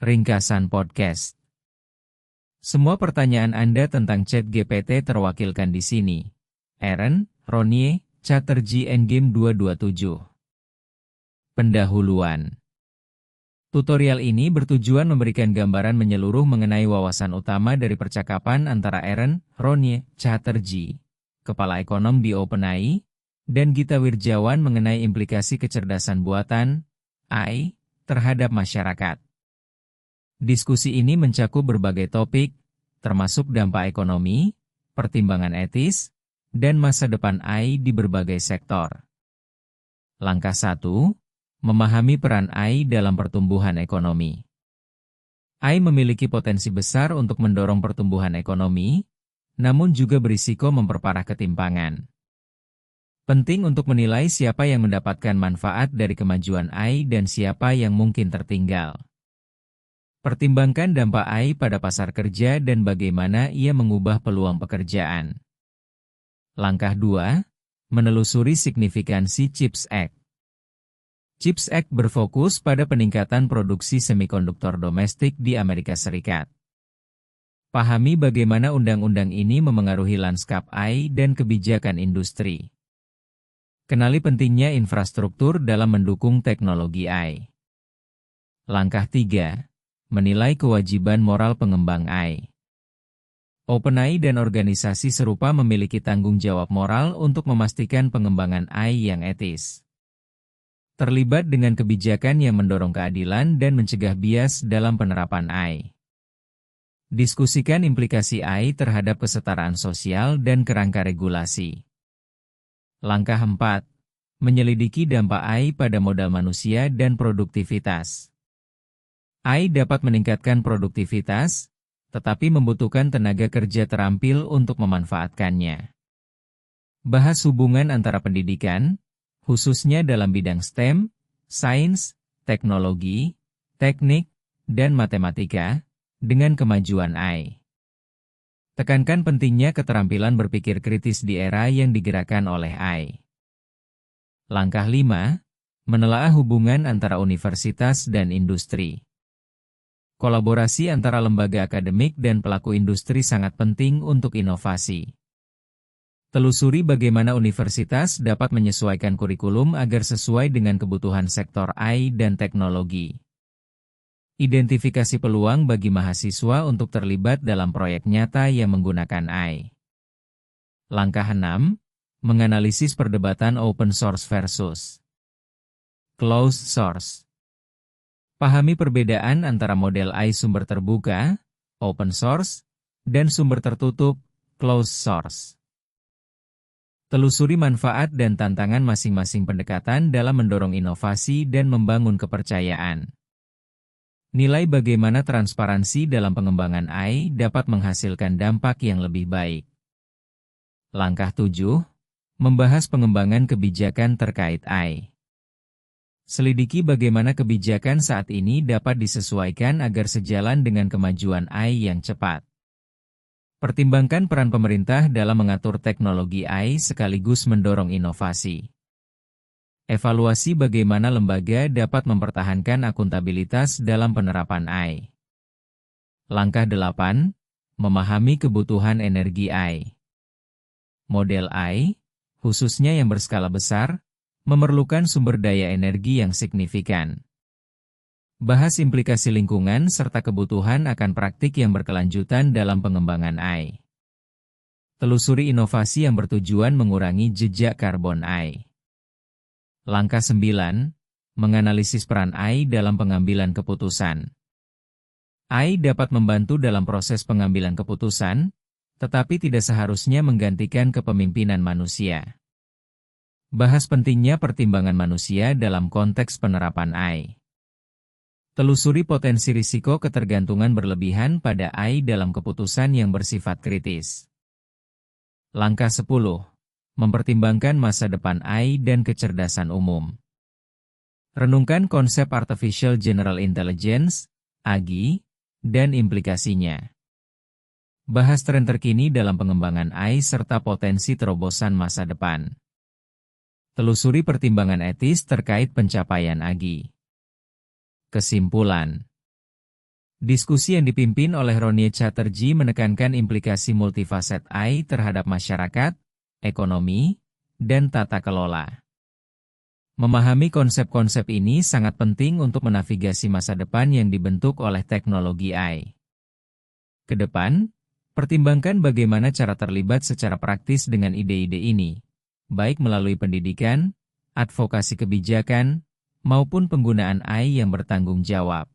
Ringkasan podcast. Semua pertanyaan Anda tentang ChatGPT terwakilkan di sini. Aaron, Ronnie, Chatterjee Endgame 227. Pendahuluan. Tutorial ini bertujuan memberikan gambaran menyeluruh mengenai wawasan utama dari percakapan antara Aaron, Ronnie, Chatterjee, kepala ekonom di OpenAI, dan Gita Wirjawan mengenai implikasi kecerdasan buatan, AI, terhadap masyarakat. Diskusi ini mencakup berbagai topik, termasuk dampak ekonomi, pertimbangan etis, dan masa depan AI di berbagai sektor. Langkah 1. Memahami peran AI dalam pertumbuhan ekonomi. AI memiliki potensi besar untuk mendorong pertumbuhan ekonomi, namun juga berisiko memperparah ketimpangan. Penting untuk menilai siapa yang mendapatkan manfaat dari kemajuan AI dan siapa yang mungkin tertinggal. Pertimbangkan dampak AI pada pasar kerja dan bagaimana ia mengubah peluang pekerjaan. Langkah 2. Menelusuri signifikansi CHIPS Act. CHIPS Act berfokus pada peningkatan produksi semikonduktor domestik di Amerika Serikat. Pahami bagaimana undang-undang ini memengaruhi lanskap AI dan kebijakan industri. Kenali pentingnya infrastruktur dalam mendukung teknologi AI. Langkah 3. Menilai kewajiban moral pengembang AI. OpenAI dan organisasi serupa memiliki tanggung jawab moral untuk memastikan pengembangan AI yang etis. Terlibat dengan kebijakan yang mendorong keadilan dan mencegah bias dalam penerapan AI. Diskusikan implikasi AI terhadap kesetaraan sosial dan kerangka regulasi. Langkah 4. Menyelidiki dampak AI pada modal manusia dan produktivitas. AI dapat meningkatkan produktivitas, tetapi membutuhkan tenaga kerja terampil untuk memanfaatkannya. Bahas hubungan antara pendidikan, khususnya dalam bidang STEM, sains, teknologi, teknik, dan matematika, dengan kemajuan AI. Tekankan pentingnya keterampilan berpikir kritis di era yang digerakkan oleh AI. Langkah 5. Menelaah hubungan antara universitas dan industri. Kolaborasi antara lembaga akademik dan pelaku industri sangat penting untuk inovasi. Telusuri bagaimana universitas dapat menyesuaikan kurikulum agar sesuai dengan kebutuhan sektor AI dan teknologi. Identifikasi peluang bagi mahasiswa untuk terlibat dalam proyek nyata yang menggunakan AI. Langkah 6. Menganalisis perdebatan open source versus closed source. Pahami perbedaan antara model AI sumber terbuka, open source, dan sumber tertutup, closed source. Telusuri manfaat dan tantangan masing-masing pendekatan dalam mendorong inovasi dan membangun kepercayaan. Nilai bagaimana transparansi dalam pengembangan AI dapat menghasilkan dampak yang lebih baik. Langkah 7. Membahas pengembangan kebijakan terkait AI. Selidiki bagaimana kebijakan saat ini dapat disesuaikan agar sejalan dengan kemajuan AI yang cepat. Pertimbangkan peran pemerintah dalam mengatur teknologi AI sekaligus mendorong inovasi. Evaluasi bagaimana lembaga dapat mempertahankan akuntabilitas dalam penerapan AI. Langkah 8. Memahami kebutuhan energi AI. Model AI, khususnya yang berskala besar, memerlukan sumber daya energi yang signifikan. Bahas implikasi lingkungan serta kebutuhan akan praktik yang berkelanjutan dalam pengembangan AI. Telusuri inovasi yang bertujuan mengurangi jejak karbon AI. Langkah 9. Menganalisis peran AI dalam pengambilan keputusan. AI dapat membantu dalam proses pengambilan keputusan, tetapi tidak seharusnya menggantikan kepemimpinan manusia. Bahas pentingnya pertimbangan manusia dalam konteks penerapan AI. Telusuri potensi risiko ketergantungan berlebihan pada AI dalam keputusan yang bersifat kritis. Langkah 10. Mempertimbangkan masa depan AI dan kecerdasan umum. Renungkan konsep Artificial General Intelligence, AGI, dan implikasinya. Bahas tren terkini dalam pengembangan AI serta potensi terobosan masa depan. Telusuri pertimbangan etis terkait pencapaian AGI. Kesimpulan. Diskusi yang dipimpin oleh Ronnie Chatterjee menekankan implikasi multifaset AI terhadap masyarakat, ekonomi, dan tata kelola. Memahami konsep-konsep ini sangat penting untuk menavigasi masa depan yang dibentuk oleh teknologi AI. Kedepan, pertimbangkan bagaimana cara terlibat secara praktis dengan ide-ide ini, baik melalui pendidikan, advokasi kebijakan, maupun penggunaan AI yang bertanggung jawab.